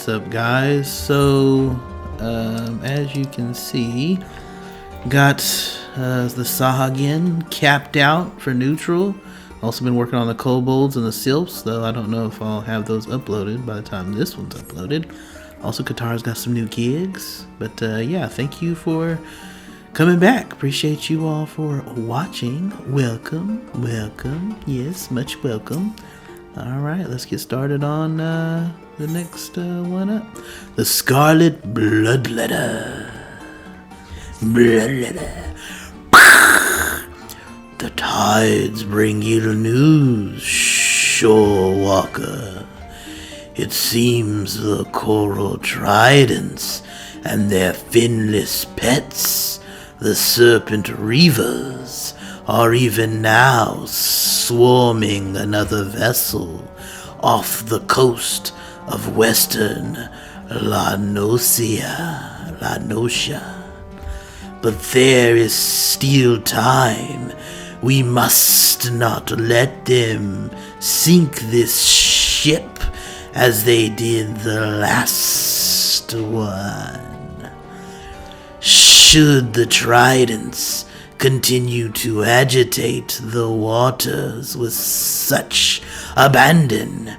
What's up, guys? So, as you can see, got the Sahagin capped out for neutral. Also been working on the kobolds and the sylphs, though I don't know if I'll have those uploaded by the time this one's uploaded. Also, Katara's got some new gigs. But yeah, thank you for coming back. Appreciate you all for watching. Welcome. Yes, much welcome. Alright, let's get started on the next one up. The Scarlet Bloodletter. The tides bring ill news, Shorewalker. It seems the coral tridents and their finless pets, the serpent reavers, are even now swarming another vessel off the coast of western La Nocia. But there is still time. We must not let them sink this ship as they did the last one. Should the tridents continue to agitate the waters with such abandon,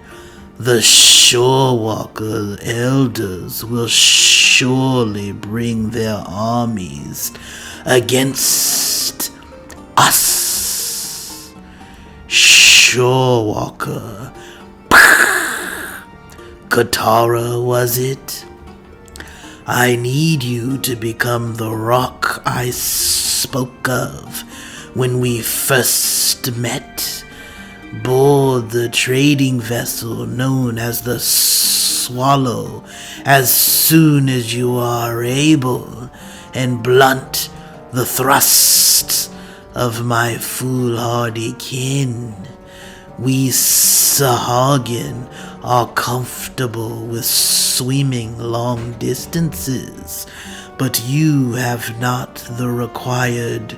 the Shorewalker elders will surely bring their armies against us. Shorewalker. Katara, was it? I need you to become the rock I spoke of when we first met. Board the trading vessel known as the Swallow as soon as you are able, and blunt the thrusts of my foolhardy kin. We Sahagin are comfortable with swimming long distances, but you have not the required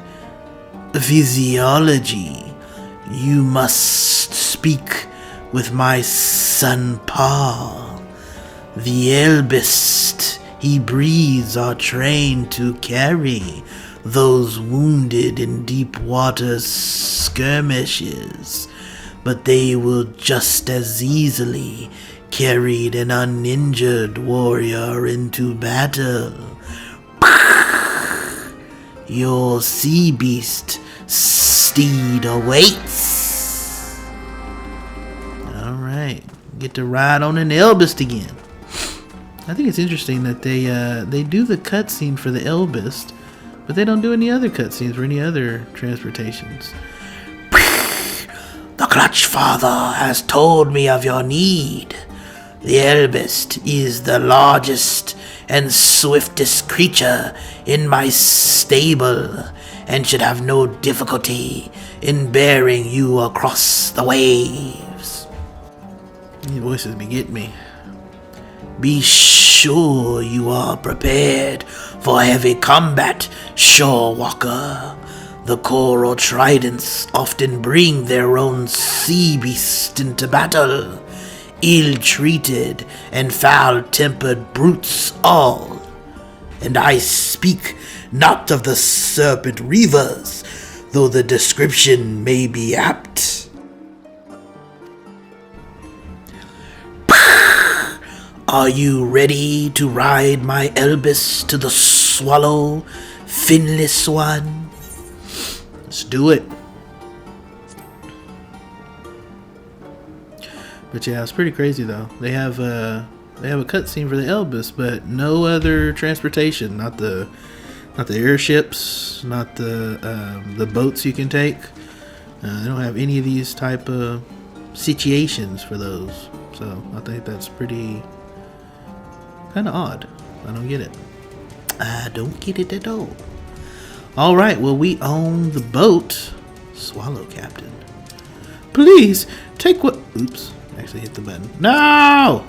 physiology. You must speak with my son Pa. The eldest he breeds are trained to carry those wounded in deep water skirmishes, but they will just as easily carry an uninjured warrior into battle. Your sea beast steed awaits. Alright, get to ride on an Elbist again. I think it's interesting that they do the cutscene for the Elbist, but they don't do any other cutscenes for any other transportations. The Clutch Father has told me of your need. The Elbist is the largest and swiftest creature in my stable, and should have no difficulty in bearing you across the waves. These voices be getting me. Be sure you are prepared for heavy combat, Shorewalker. The coral tridents often bring their own sea beast into battle. Ill-treated and foul-tempered brutes all. And I speak not of the serpent reavers, though the description may be apt. Are you ready to ride my Elbis to the Swallow, finless one? Let's do it. But yeah, it's pretty crazy though. They have a cutscene for the Elbis, but no other transportation. Not the airships, not the boats you can take. They don't have any of these type of situations for those. So I think that's pretty kind of odd. I don't get it. I don't get it at all. All right, well, we own the boat. Swallow Captain. Please take what. Oops, actually hit the button. No.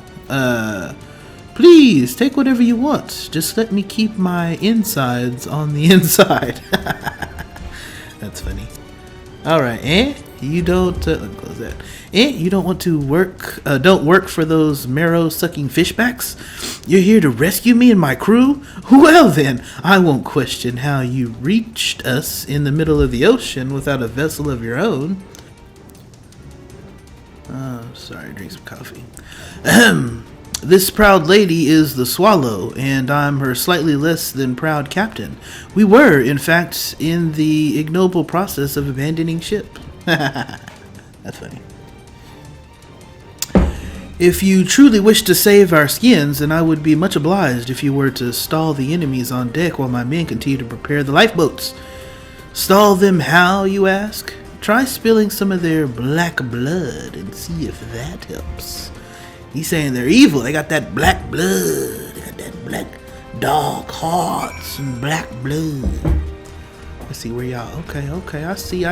Please take whatever you want. Just let me keep my insides on the inside. That's funny. All right, You don't close that. You don't want to work. Don't work for those marrow-sucking fishbacks. You're here to rescue me and my crew. Well then, I won't question how you reached us in the middle of the ocean without a vessel of your own. Sorry, drink some coffee. Ahem. This proud lady is the Swallow, and I'm her slightly less than proud captain. We were, in fact, in the ignoble process of abandoning ship. That's funny. If you truly wish to save our skins, then I would be much obliged if you were to stall the enemies on deck while my men continue to prepare the lifeboats. Stall them how, you ask? Try spilling some of their black blood and see if that helps. He's saying they're evil. They got that black blood. They got that black dark hearts and black blood. Let's see where y'all. Okay. I see.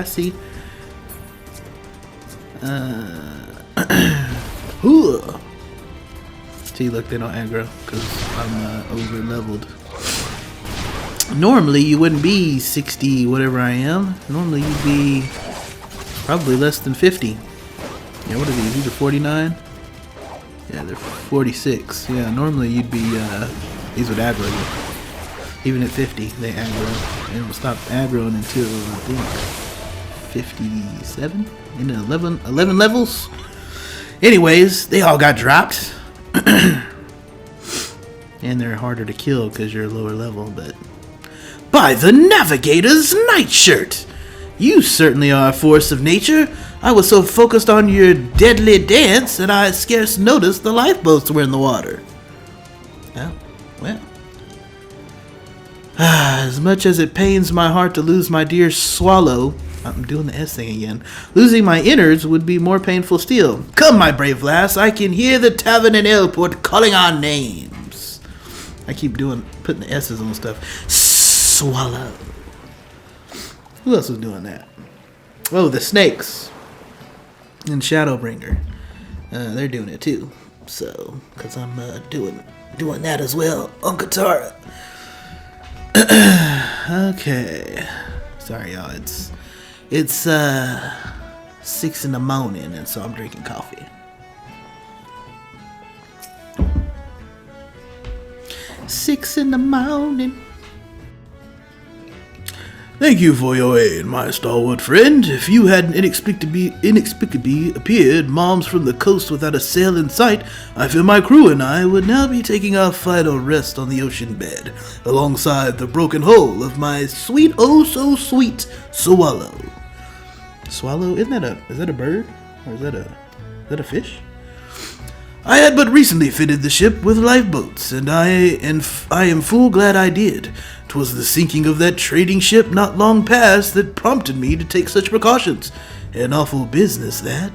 See, look, they don't aggro because I'm over leveled. Normally, you wouldn't be 60, whatever I am. Normally, you'd be probably less than 50. Yeah, what are these? These are 49? Yeah, they're 46. Yeah, normally you'd be, these would aggro you. Even at 50, they aggro. They don't stop aggroing until, I think, 57? In 11 levels? Anyways, they all got dropped. And they're harder to kill because you're lower level, but... By the Navigator's nightshirt! You certainly are a force of nature. I was so focused on your deadly dance that I scarce noticed the lifeboats were in the water. Oh, well. As much as it pains my heart to lose my dear Swallow, I'm doing the S thing again, losing my innards would be more painful still. Come, my brave lass, I can hear the tavern in Airport calling our names. I keep putting the S's on stuff. Swallow. Who else was doing that? Oh, the snakes. And Shadowbringer. They're doing it too. So, because I'm doing that as well on Katara. Okay. Sorry, y'all. It's 6 in the morning, and so I'm drinking coffee. 6 in the morning. Thank you for your aid, my stalwart friend. If you hadn't inexplicably appeared moms from the coast without a sail in sight, I fear my crew and I would now be taking our final rest on the ocean bed, alongside the broken hull of my sweet, oh so sweet Swallow. Swallow? Is that a bird? Or is that a fish? I had but recently fitted the ship with lifeboats, and I am full glad I did. 'Twas the sinking of that trading ship not long past that prompted me to take such precautions. An awful business, that.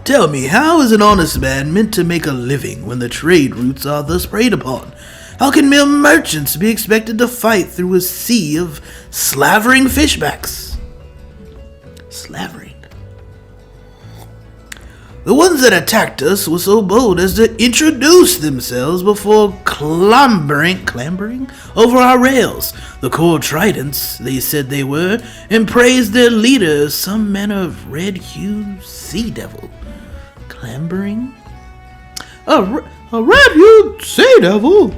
Tell me, how is an honest man meant to make a living when the trade routes are thus preyed upon? How can mere merchants be expected to fight through a sea of slavering fishbacks? Slavering? The ones that attacked us were so bold as to introduce themselves before clambering over our rails. The core tridents, they said they were, and praised their leader as some manner of red-hued sea devil. Clambering? A red-hued sea devil?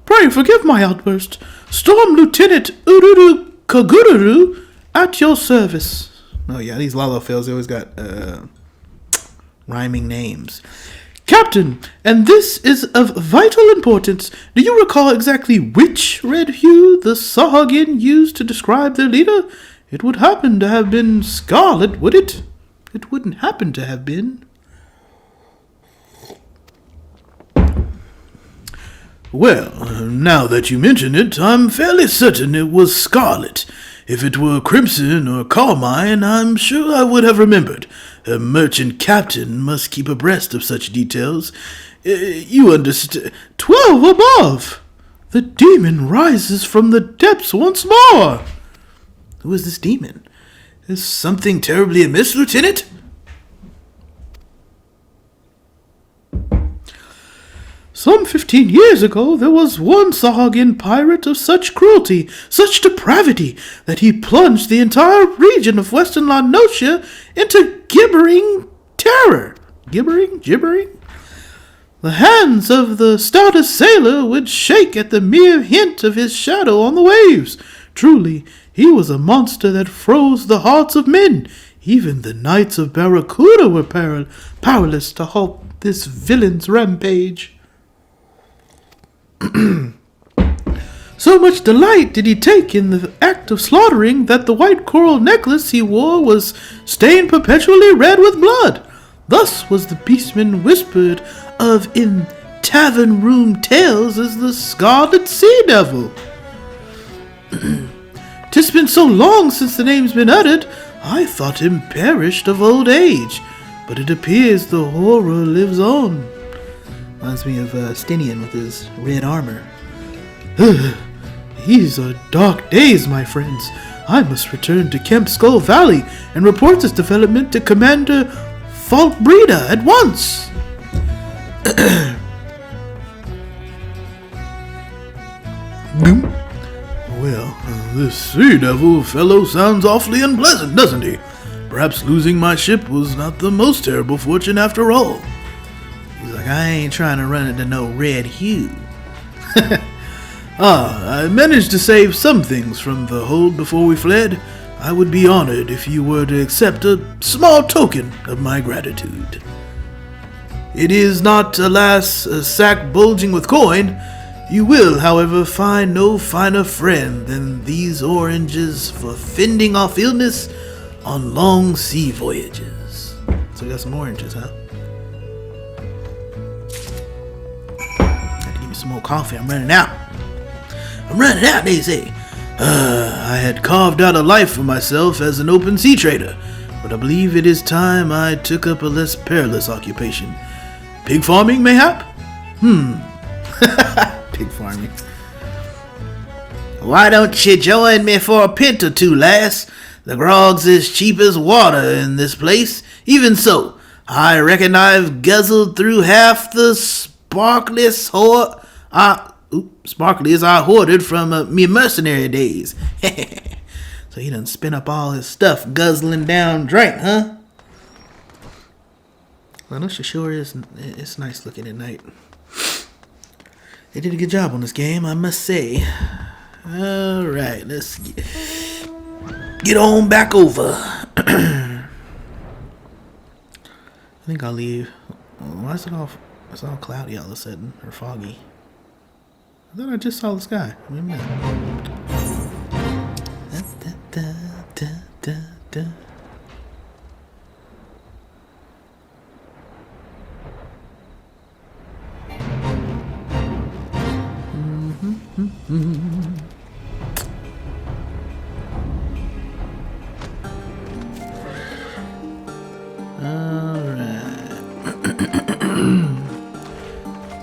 Pray forgive my outburst. Storm Lieutenant Ururu Kagururu at your service. Oh yeah, these Lalafels, they always got rhyming names. Captain, and this is of vital importance. Do you recall exactly which red hue the Sahagin used to describe their leader? It would happen to have been scarlet, would it? It wouldn't happen to have been. Well, now that you mention it, I'm fairly certain it was scarlet. If it were crimson or carmine, I'm sure I would have remembered. A merchant captain must keep abreast of such details. You understand. 12 above! The demon rises from the depths once more! Who is this demon? Is something terribly amiss, Lieutenant? Some 15 years ago, there was one Sahagin pirate of such cruelty, such depravity, that he plunged the entire region of western La Nocia into gibbering terror. Gibbering? The hands of the stoutest sailor would shake at the mere hint of his shadow on the waves. Truly, he was a monster that froze the hearts of men. Even the knights of Barracuda were powerless to halt this villain's rampage. So much delight did he take in the act of slaughtering that the white coral necklace he wore was stained perpetually red with blood. Thus was the beastman whispered of in tavern room tales as the scarlet sea devil. 'Tis been so long since the name's been uttered, I thought him perished of old age, but it appears the horror lives on. Reminds me of Stinian with his red armor. These are dark days, my friends. I must return to Kemp Skull Valley and report this development to Commander Falkbreda at once. Well, this sea devil fellow sounds awfully unpleasant, doesn't he? Perhaps losing my ship was not the most terrible fortune after all. He's like, I ain't trying to run into no red hue. I managed to save some things from the hold before we fled. I would be honored if you were to accept a small token of my gratitude. It is not, alas, a sack bulging with coin. You will, however, find no finer friend than these oranges for fending off illness on long sea voyages. So we got some oranges, huh? Gotta give me some more coffee. I'm running out, they say. I had carved out a life for myself as an open sea trader, but I believe it is time I took up a less perilous occupation. Pig farming, mayhap? Pig farming. Why don't you join me for a pint or two, lass? The grog's as cheap as water in this place. Even so, I reckon I've guzzled through half the sparklies I hoarded from me mercenary days. So he done spent up all his stuff guzzling down drink, huh? Well, no, sure is. It's nice looking at night. They did a good job on this game, I must say. Alright, let's get on back over. I think I'll leave. Why is it all... It's all cloudy all of a sudden, or foggy. I thought I just saw the sky. Maybe not.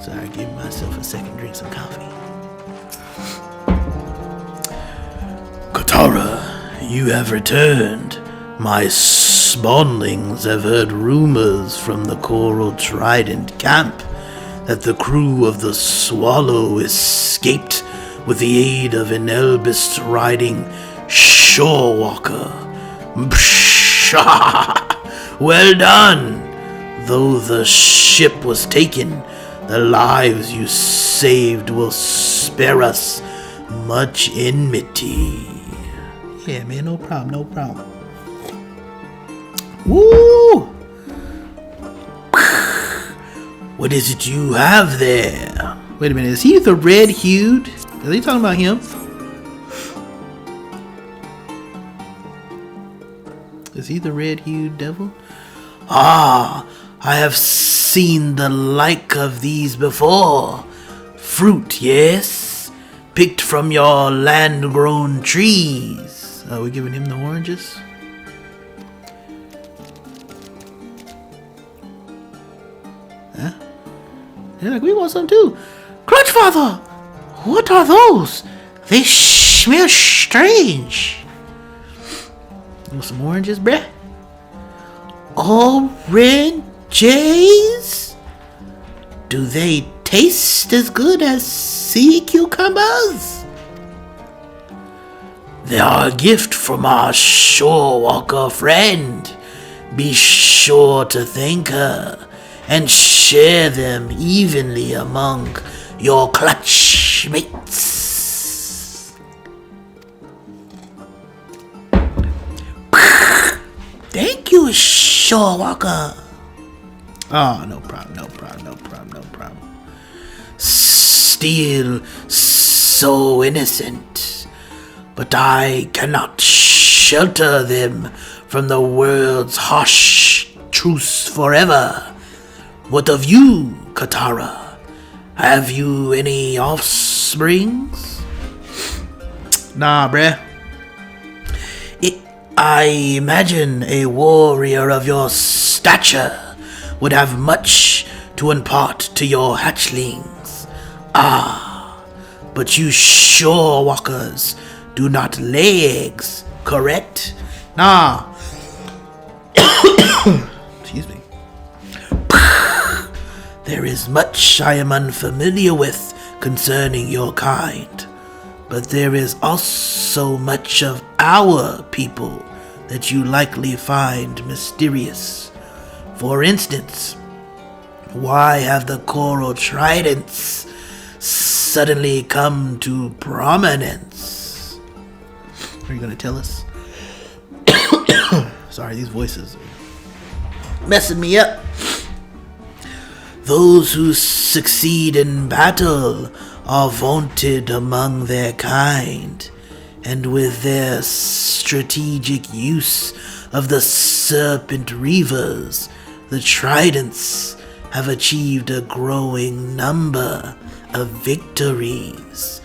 So I give myself a second, drink some coffee. Katara, you have returned. My spawnlings have heard rumors from the Coral Trident camp that the crew of the Swallow escaped with the aid of an Elbist riding shorewalker. Well done! Though the ship was taken, the lives you saved will spare us much enmity. Yeah, man, no problem. Woo! What is it you have there? Wait a minute, is he the red-hued? Are they talking about him? Is he the red-hued devil? Ah, I have seen the like of these before. Fruit, yes? Picked from your land-grown trees. Are we giving him the oranges? Huh? They're like, we want some too. Crunchfather! What are those? They smell strange. You want some oranges, bruh? Oranges? Do they taste as good as sea cucumbers? They are a gift from our shore walker friend. Be sure to thank her and share them evenly among your clutch mates. Thank you, shore walker. Oh, no problem. Still so innocent, but I cannot shelter them from the world's harsh truce forever. What of you, Katara? Have you any offsprings? Nah, bruh. I imagine a warrior of your stature would have much to impart to your hatchlings. Ah, but you shore walkers do not lay eggs, correct? Nah. Excuse me. There is much I am unfamiliar with concerning your kind, but there is also much of our people that you likely find mysterious. For instance, why have the coral tridents suddenly come to prominence? Are you gonna tell us? Sorry, these voices are messing me up. Those who succeed in battle are vaunted among their kind, and with their strategic use of the serpent reavers, the tridents have achieved a growing number of victories.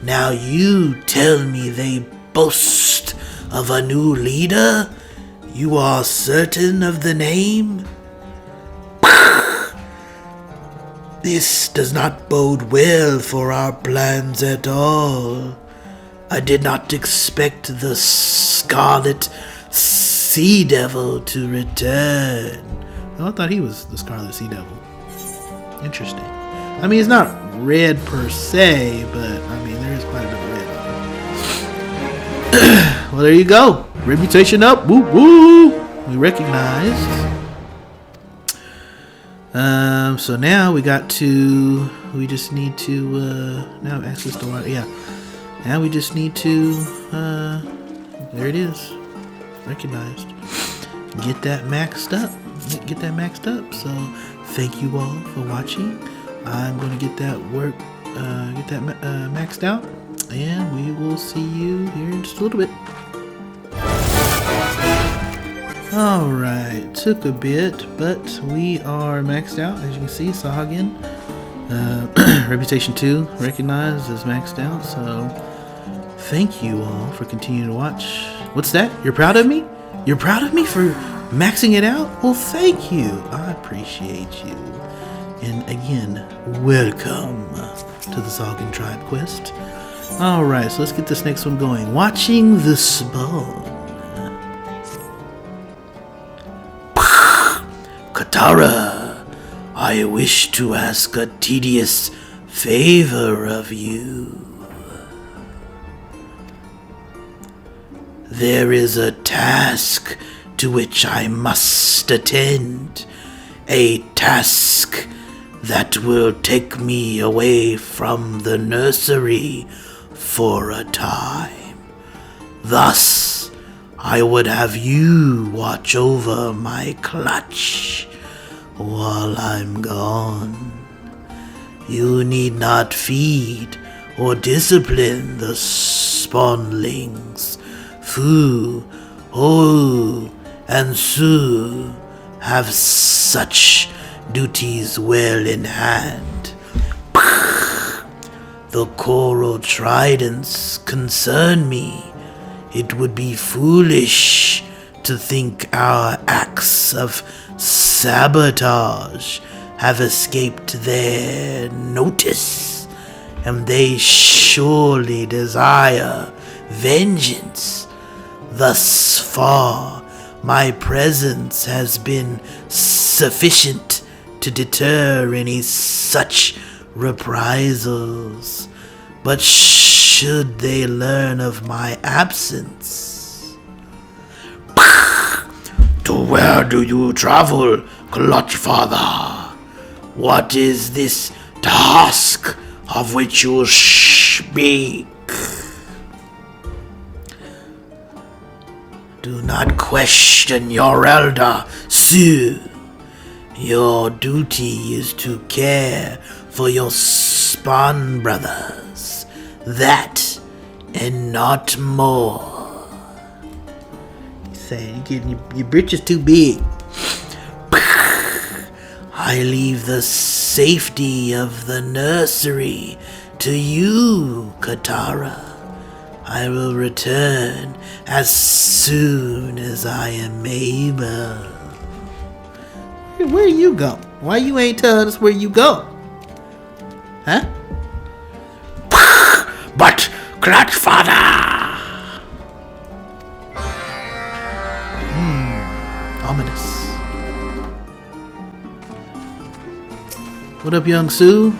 Now you tell me they boast of a new leader? You are certain of the name? This does not bode well for our plans at all. I did not expect the Scarlet Sea Devil to return. Oh, I thought he was the Scarlet Sea Devil. Interesting. I mean, he's not red per se, but I mean, there is quite a bit of red on him. Well, there you go. Reputation up. Woo woo. We recognized. So now we just need to, now access to water. Yeah. Now we just need to, there it is. Recognized. Get that maxed up. So thank you all for watching. I'm going to get that maxed out, and we will see you here in just a little bit. Alright, took a bit, but we are maxed out, as you can see. Sahagin, Reputation 2 recognized as maxed out, so thank you all for continuing to watch. What's that? You're proud of me? You're proud of me for maxing it out? Well, thank you. I appreciate you. And again, welcome to the Sahagin Tribe Quest. Alright, so let's get this next one going. Watching the Spawn. Katara, I wish to ask a tedious favor of you. There is a task to which I must attend, a task that will take me away from the nursery for a time. Thus, I would have you watch over my clutch while I'm gone. You need not feed or discipline the spawnlings. Fu, Ho, and Su have such duties well in hand. The coral tridents concern me. It would be foolish to think our acts of sabotage have escaped their notice, and they surely desire vengeance. Thus far, my presence has been sufficient to deter any such reprisals. But should they learn of my absence? To where do you travel, Clutch Father? What is this task of which you speak? Do not question your elder, Sue. Your duty is to care for your spawn brothers. That and not more. He's saying your britch is too big. I leave the safety of the nursery to you, Katara. I will return as soon as I am able. Where you go? Why you ain't telling us where you go? Huh? But, Clutch Father! Ominous. What up, young Sue?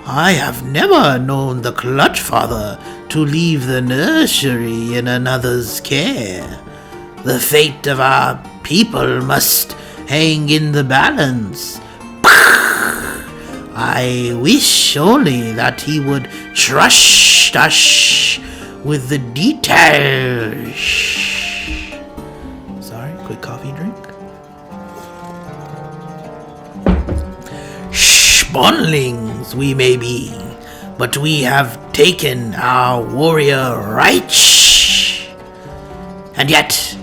I have never known the Clutch Father to leave the nursery in another's care. The fate of our people must hang in the balance. I wish only that he would trust us with the details. Sorry, quick coffee drink. Spawnlings we may be, but we have taken our warrior rights. And yet,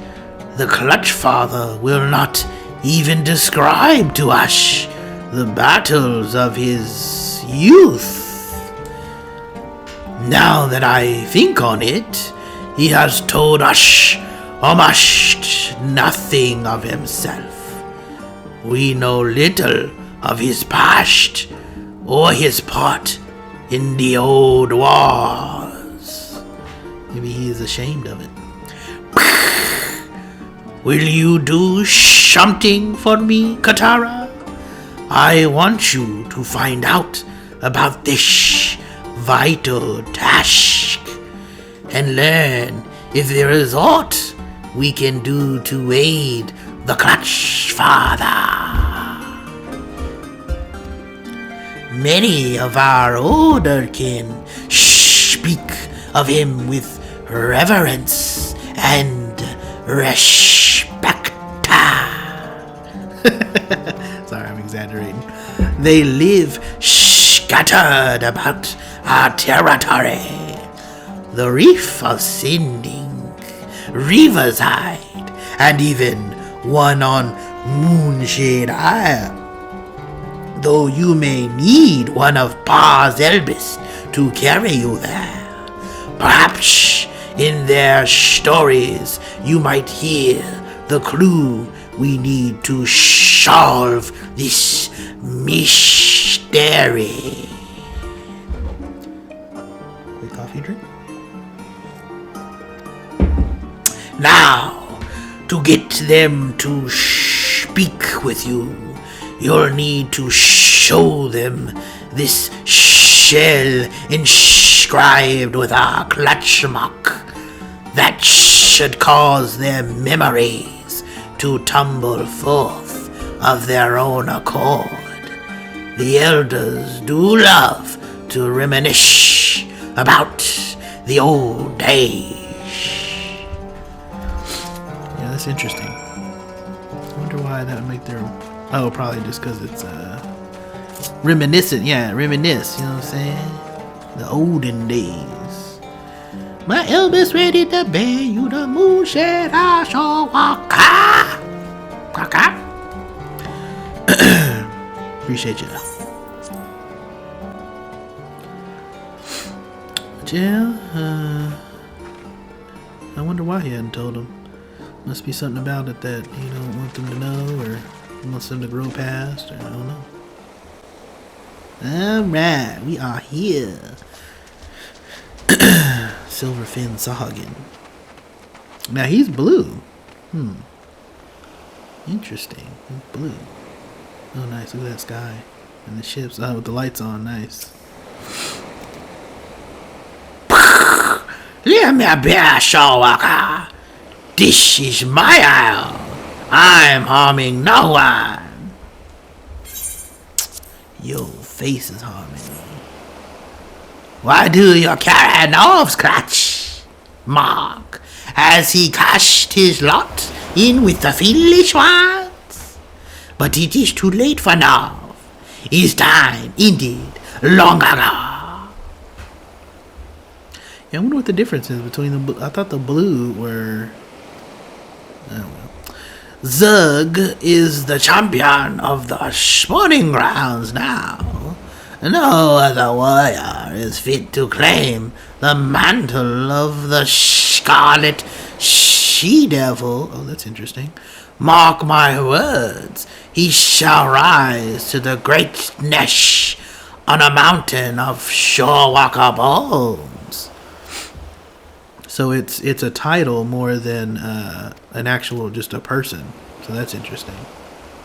the Clutch Father will not even describe to us the battles of his youth. Now that I think on it, he has told us almost nothing of himself. We know little of his past or his part in the old wars. Maybe he is ashamed of it. Will you do something for me, Katara? I want you to find out about this vital task and learn if there is aught we can do to aid the Clutch Father. Many of our older kin speak of him with reverence and respect. Sorry, I'm exaggerating. They live scattered about our territory. The Reef of Sinding, Riverside, and even one on Moonshade Isle. Though you may need one of Pa's Elbis to carry you there. Perhaps in their stories you might hear the clue we need to solve this mystery. Quick coffee drink. Now, to get them to speak with you, you'll need to show them this shell inscribed with our clutch mark. That should cause their memories to tumble forth of their own accord. The elders do love to reminisce about the old days. Yeah, that's interesting. I wonder why that would make their... Oh, probably just because it's reminiscent. Yeah, reminisce, you know what I'm saying? The olden days. My Elvis ready to bear you the moonshade I shall walk. Appreciate you. But yeah, I wonder why he hadn't told him. Must be something about it that you don't want them to know, or wants them to grow past, or I don't know. Alright, we are here. Silverfin Sahagin. Now he's blue. Interesting. He's blue. Oh, nice. Look at that sky. And the ships. Oh, with the lights on. Nice. Let me be a show walker. This is my isle. I'm harming no one. Your face is harming me. Why do you carry no scratch? Mark, has he cast his lot in with the foolish ones? But it is too late for now. His time ended long ago. Yeah, I wonder what the difference is between the. I thought the blue were. I don't know. Zug is the champion of the sporting grounds now. No other warrior is fit to claim the mantle of the Scarlet She-Devil. Oh, that's interesting. Mark my words, he shall rise to the greatness on a mountain of Shorewalker bones. So it's a title more than an actual just a person. So that's interesting.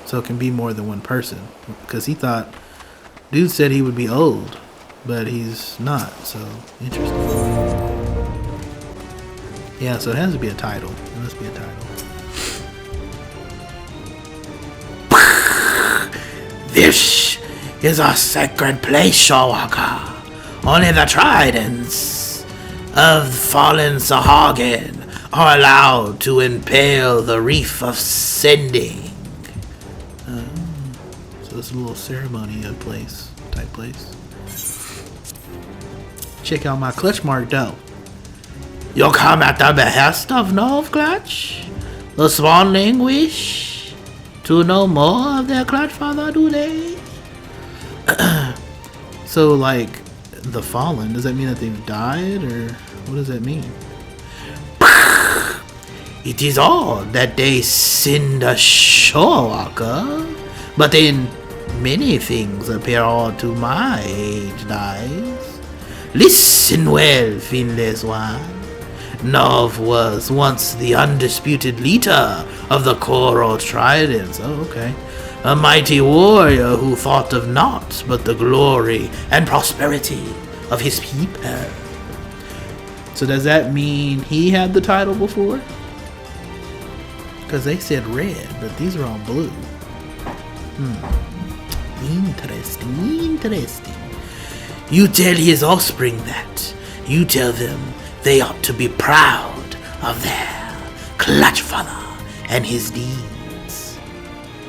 So it can be more than one person because he thought. Dude said he would be old, but he's not, so interesting. Yeah, so it has to be a title. It must be a title. This is a sacred place, Shorewalker. Only the tridents of fallen Sahagin are allowed to impale the reef of sending. So it's a little ceremony type place. Check out my clutch mark though. You come at the behest of Nov Clutch? The Swanling wish to know more of their clutch father, do they? So like the fallen, does that mean that they've died or what does that mean? It is odd that they send a Shorewalker, but then many things appear odd to my aged eyes. Listen well, finless one. Nov was once the undisputed leader of the Coral Tridents. Oh, okay. A mighty warrior who thought of naught but the glory and prosperity of his people. So does that mean he had the title before? Because they said red, but these are all blue. Interesting. You tell his offspring that. You tell them they ought to be proud of their clutch father and his deeds.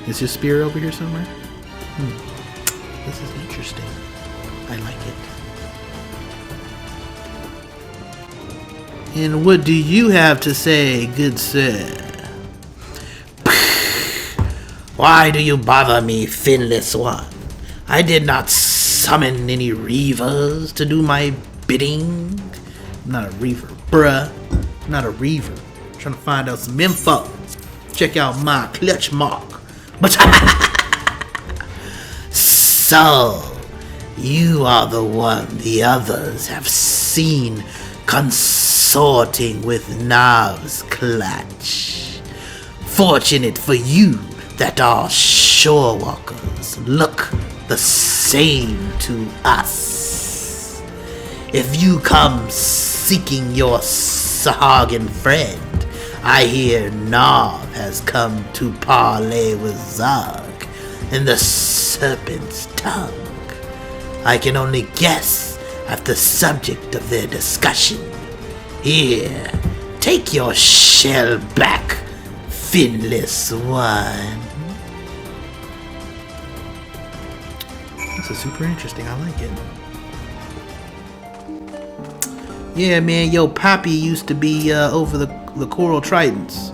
Is his spear over here somewhere? This is interesting. I like it. And what do you have to say, good sir? Why do you bother me, finless one? I did not summon any reavers to do my bidding. I'm not a reaver, bruh. I'm not a reaver. I'm trying to find out some info. Check out my clutch mark. But so, you are the one the others have seen consorting with Nav's clutch. Fortunate for you that our shorewalkers look the same to us. If you come seeking your Sahagin friend, I hear Nav has come to parley with Zug in the serpent's tongue. I can only guess at the subject of their discussion. Here, take your shell back, finless one. This is super interesting. I like it. Yeah, man, yo, Poppy used to be over the Coral Tridents.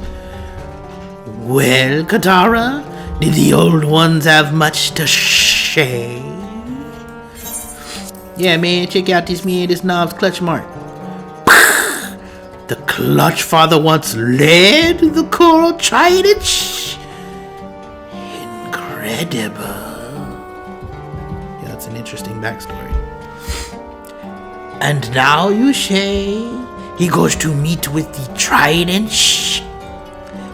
Well, Katara, did the old ones have much to say? Yeah, man, check out this Nob's clutch mark. The clutch father once led the Coral Tridents? Incredible. Yeah, that's an interesting backstory. And now you say he goes to meet with the Trident's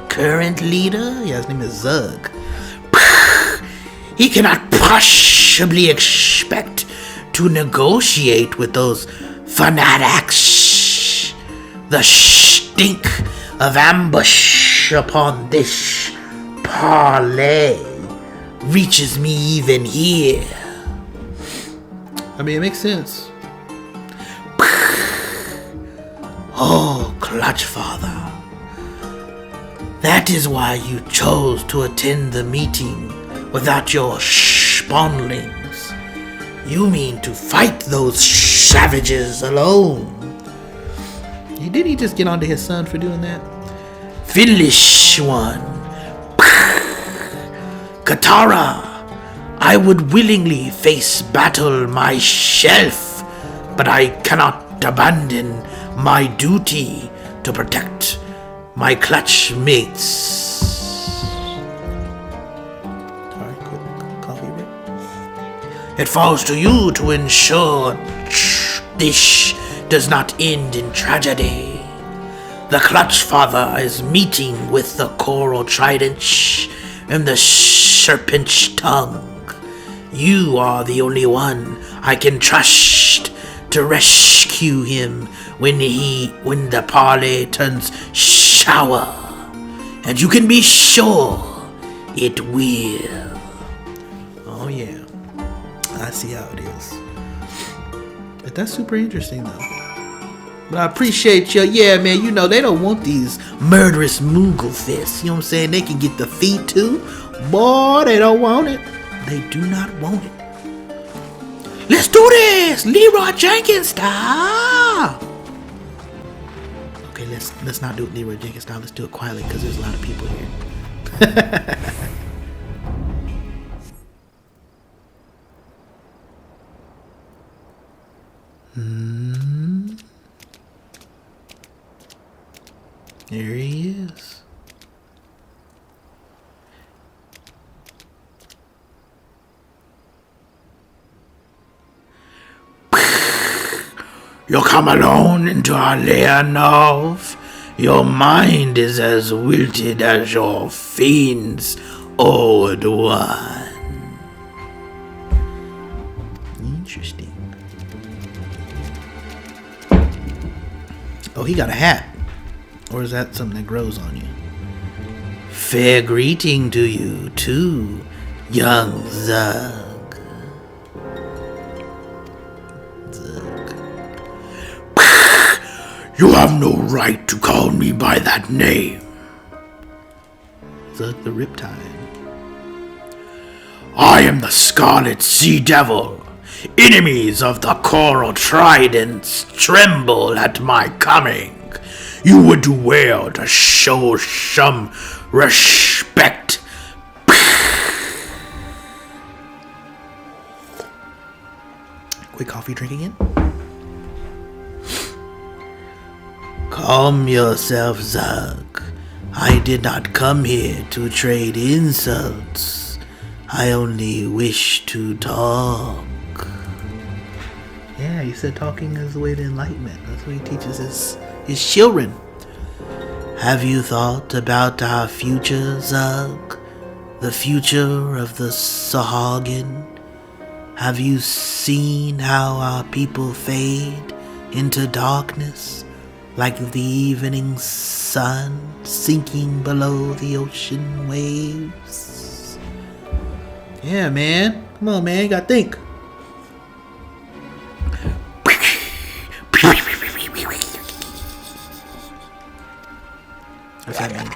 current leader? Yeah, his name is Zug. He cannot possibly expect to negotiate with those fanatics. The stink of ambush upon this parlay reaches me even here. I mean, it makes sense. Oh, Clutch Father. That is why you chose to attend the meeting without your spawnlings. You mean to fight those savages alone. Didn't he just get onto his son for doing that? Foolish one. Katara, I would willingly face battle myself, but I cannot abandon my duty to protect my clutch mates. Alright, cool. Coffee break. It falls to you to ensure this does not end in tragedy. The Clutch Father is meeting with the Coral Trident and the Serpent's Tongue. You are the only one I can trust to rescue him when the parley turns sour. And you can be sure it will. Oh yeah, I see how it is. But that's super interesting though. But I appreciate you. Yeah, man, you know, they don't want these murderous Moogle fists. You know what I'm saying? They can get the feet too. Boy, they don't want it. They do not want it. Let's do this! Leroy Jenkins style! Okay, let's not do it Leroy Jenkins style. Let's do it quietly because there's a lot of people here. There he is. You come alone into our lair, Nov. Your mind is as wilted as your fiend's old one. Interesting. Oh, he got a hat. Or is that something that grows on you? Fair greeting to you, too, young Zug. You have no right to call me by that name. Zug the Riptide. I am the Scarlet Sea Devil. Enemies of the Coral Tridents tremble at my coming. You would do well to show some respect. Quick coffee drink again? Calm yourself, Zug. I did not come here to trade insults. I only wish to talk. Yeah, he said talking is the way to enlightenment. That's what he teaches his children. Have you thought about our future, Zug? The future of the Sahagin? Have you seen how our people fade into darkness, like the evening sun sinking below the ocean waves? Yeah, man. Come on, man. You gotta think. What's that mean?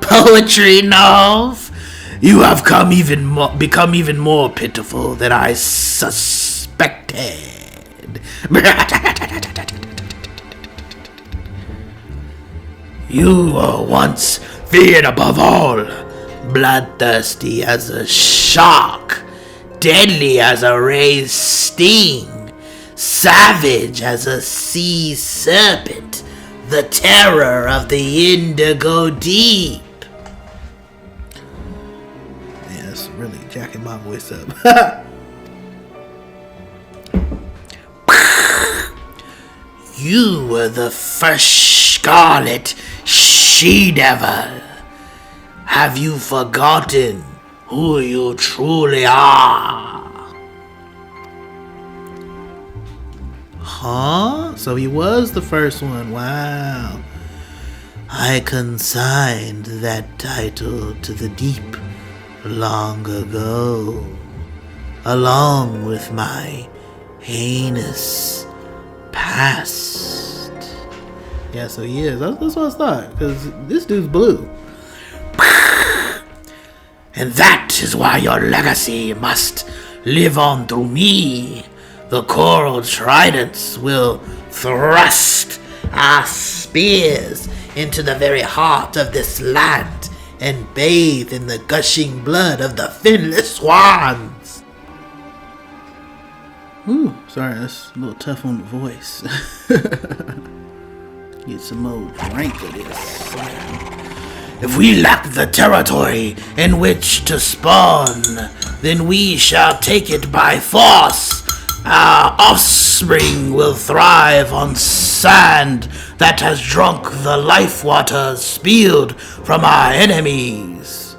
Poetry, Nov. You have become even more pitiful than I suspected. You were once feared above all, bloodthirsty as a shark, deadly as a ray's sting, savage as a sea serpent, the terror of the indigo deep. Man, that's really jacking my voice up. You were the first Scarlet She-Devil. Have you forgotten who you truly are? Huh? So he was the first one. Wow. I consigned that title to the deep long ago, along with my heinous past. Yeah, so he is. That's what I thought, because this dude's blue. And that is why your legacy must live on through me. The coral tridents will thrust our spears into the very heart of this land and bathe in the gushing blood of the finless swans. Ooh, sorry, that's a little tough on the voice. Get some more drink of this. If we lack the territory in which to spawn, then we shall take it by force. Our offspring will thrive on sand that has drunk the life waters spilled from our enemies.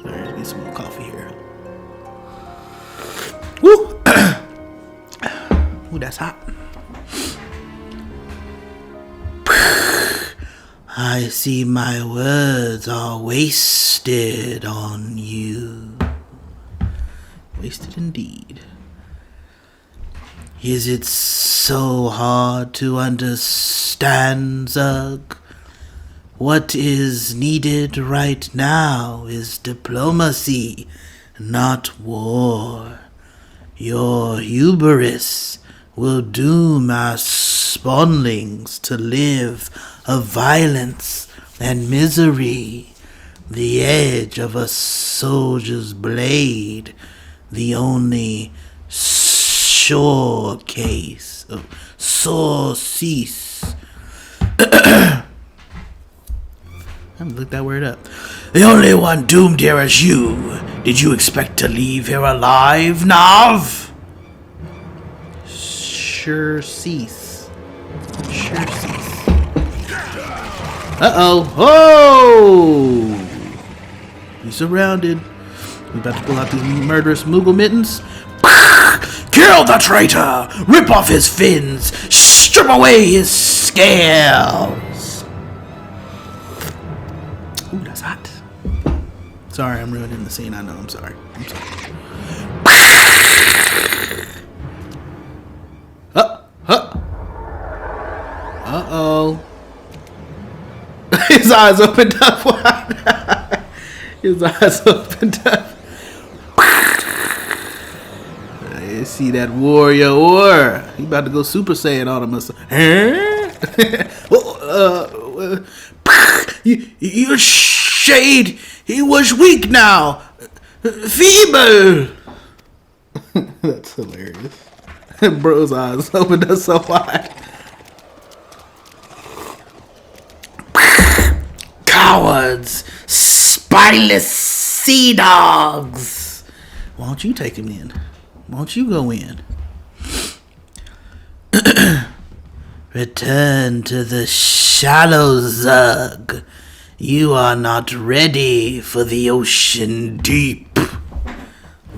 Sorry, let's get some more coffee here. Woo! Ooh, that's hot. I see my words are wasted on you. Wasted indeed. Is it so hard to understand, Zug? What is needed right now is diplomacy, not war. Your hubris will doom our spawnlings to live of violence and misery. The edge of a soldier's blade, the only sure case of cease. I haven't looked that word up. The only one doomed here is you. Did you expect to leave here alive, Nav? Sure cease. Sure cease. Uh-oh. Oh! He's surrounded. We about to pull out these murderous Moogle mittens. Kill the traitor! Rip off his fins! Strip away his scales! Ooh, that's hot. Sorry, I'm ruining the scene. I know, I'm sorry. Uh-oh. His eyes opened up. His eyes opened up. I see that warrior war. He about to go Super Saiyan on him. You shade! He was weak now! Feeble! That's hilarious. Bro's eyes opened up so wide. Cowards! Spineless sea dogs! Why don't you take him in? Why don't you go in? Return to the shallows, Zug. You are not ready for the ocean deep.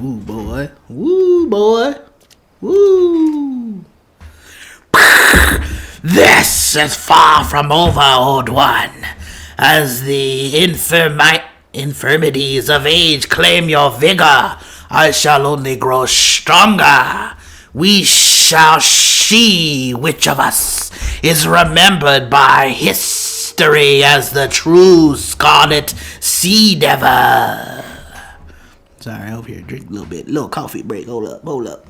Ooh, boy. Woo, boy. Woo. This is far from over, old one. As the infirmities of age claim your vigor, I shall only grow stronger. We shall see which of us is remembered by history as the true Scarlet Sea Devil. Sorry, over here, drink a little bit. Little coffee break. Hold up, hold up.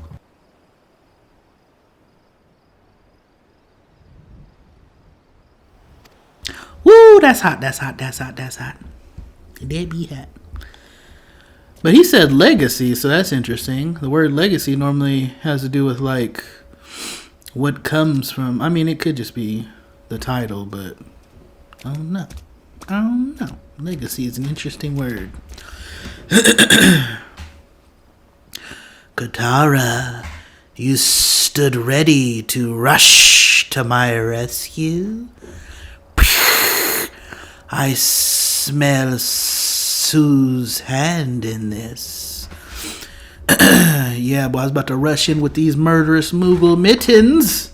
Woo, that's hot, that's hot, that's hot, that's hot. It be hot. But he said legacy, so that's interesting. The word legacy normally has to do with, like, what comes from... I mean, it could just be the title, but I don't know. I don't know. Legacy is an interesting word. Katara, you stood ready to rush to my rescue. I smell pt2's hand in this. Yeah, boy, I was about to rush in with these murderous Moogle mittens.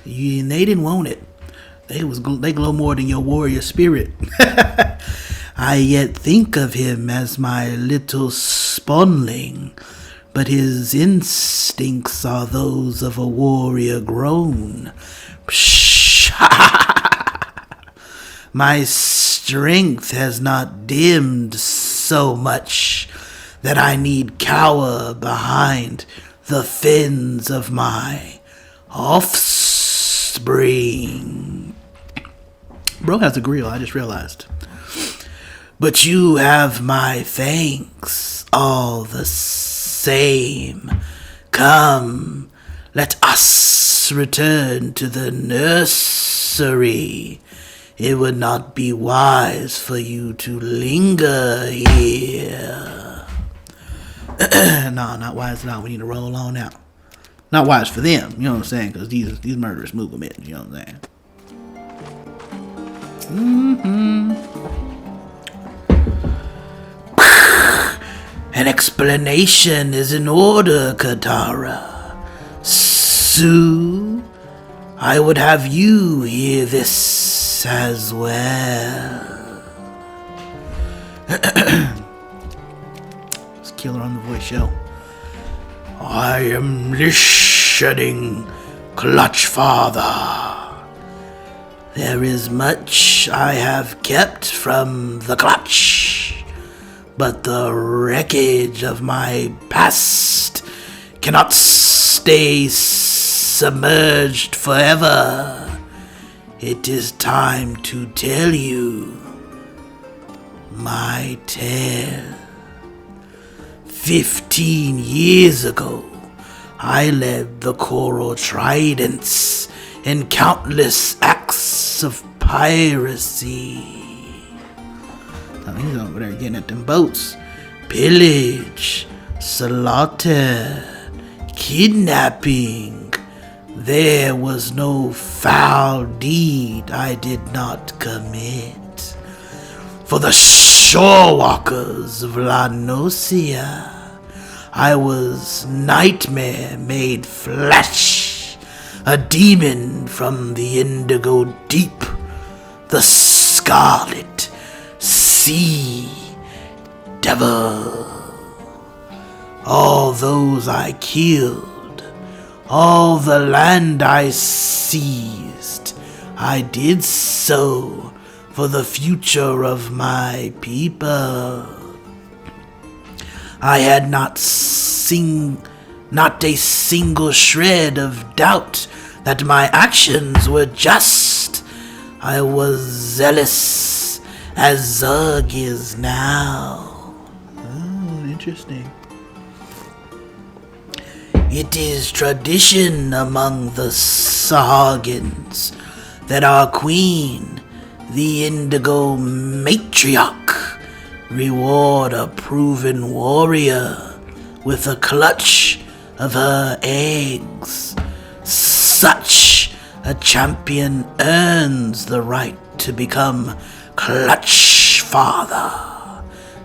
And they didn't want it. They glow more than your warrior spirit. I yet think of him as my little spawnling, but his instincts are those of a warrior grown. My strength has not dimmed so much that I need cower behind the fins of my offspring. Bro has a grill, I just realized. But you have my thanks all the same. Come, let us return to the nursery. It would not be wise for you to linger here. No, not wise at all. We need to roll on out. Not wise for them, you know what I'm saying? Because these murderous Moogle mittens, you know what I'm saying? An explanation is in order, Katara. Sue, I would have you hear this as well. Let's kill her on the voice show. I am listening, Clutch Father. There is much I have kept from the Clutch, but the wreckage of my past cannot stay submerged forever. It is time to tell you my tale. 15 years ago, I led the Coral Tridents in countless acts of piracy. He's over there getting at them boats. Pillage, slaughter, kidnapping. There was no foul deed I did not commit. For the shorewalkers of La Nocia, I was nightmare made flesh, a demon from the indigo deep, the scarlet sea devil. All those I killed, all the land I seized, I did so for the future of my people. I had not a single shred of doubt that my actions were just. I was zealous as Zug is now. Oh, interesting. It is tradition among the Sahagins that our queen, the Indigo Matriarch, reward a proven warrior with a clutch of her eggs. Such a champion earns the right to become Clutch Father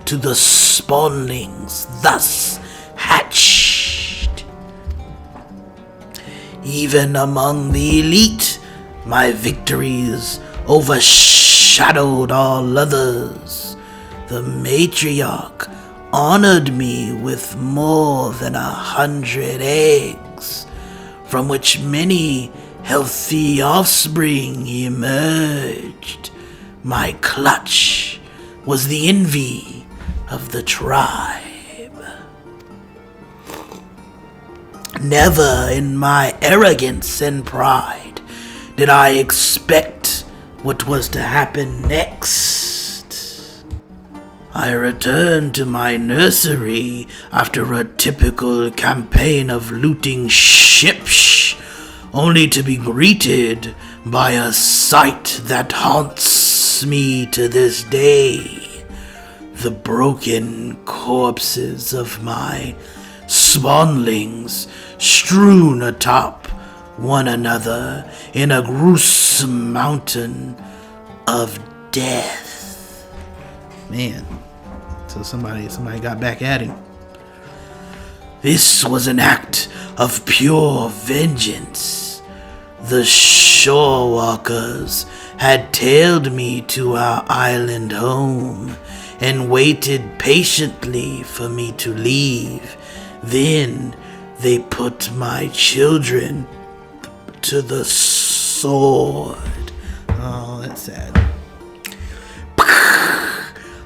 to the spawnlings thus hatched. Even among the elite, my victories overshadowed all others. The matriarch honored me with more than 100 eggs, from which many healthy offspring emerged. My clutch was the envy of the tribe. Never in my arrogance and pride did I expect what was to happen next. I returned to my nursery after a typical campaign of looting ships, only to be greeted by a sight that haunts me to this day. The broken corpses of my spawnlings strewn atop one another in a gruesome mountain of death. Man, it's So somebody got back at him. This was an act of pure vengeance. The shorewalkers had tailed me to our island home and waited patiently for me to leave. Then they put my children to the sword. Oh, that's sad.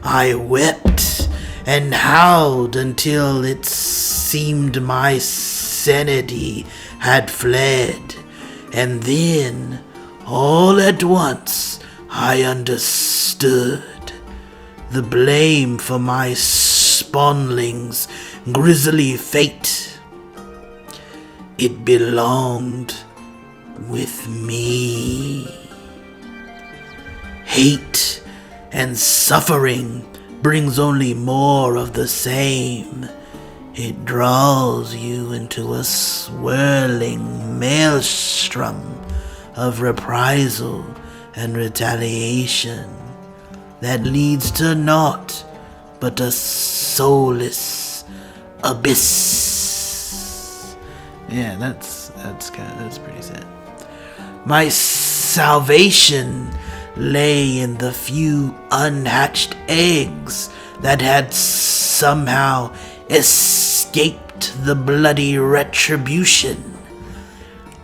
I wept and howled until it seemed my sanity had fled. And then, all at once, I understood. The blame for my spawnling's grisly fate. It belonged with me. Hate and suffering brings only more of the same. It draws you into a swirling maelstrom of reprisal and retaliation that leads to naught but a soulless abyss. Yeah, that's pretty sad. My salvation lay in the few unhatched eggs that had somehow escaped the bloody retribution.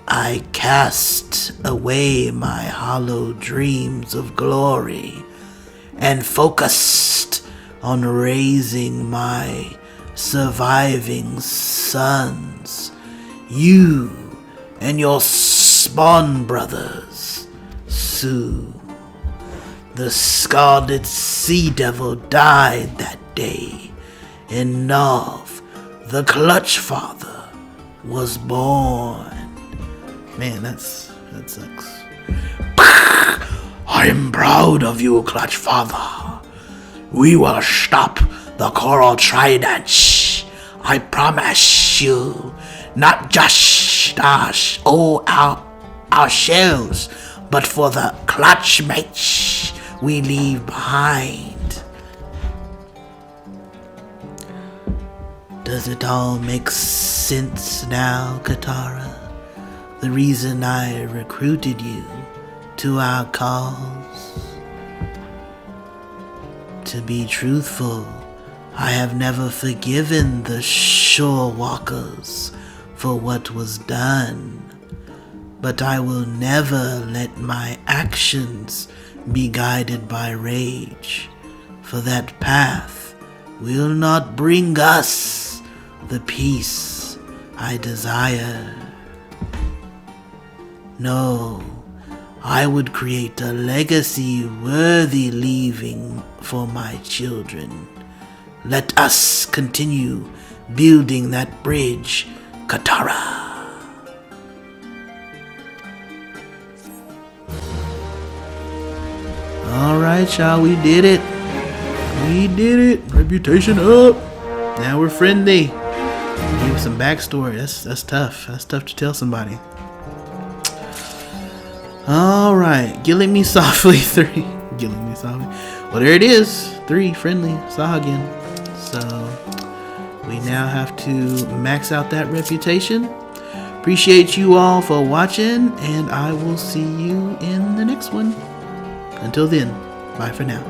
I cast away my hollow dreams of glory and focused on raising my surviving sons, you and your spawn brothers, Sue. The scarlet sea devil died that day, and Nov, the clutch father, was born. Man, that sucks. I am proud of you, Clutch Father. We will stop the Coral Trident. I promise you, not just us, ourselves, but for the clutch mates we leave behind. Does it all make sense now, Katara? The reason I recruited you to our cause? To be truthful, I have never forgiven the shorewalkers for what was done, but I will never let my actions be guided by rage, for that path will not bring us the peace I desire. No, I would create a legacy worthy leaving for my children. Let us continue building that bridge, Katara. Alright, y'all, we did it. We did it. Reputation up. Now we're friendly. Give some backstory. That's tough. That's tough to tell somebody. Alright, Killing Me Softly 3. Killing Me Softly. Well, there it is. 3, friendly. Saw again. So, we now have to max out that reputation. Appreciate you all for watching, and I will see you in the next one. Until then, bye for now.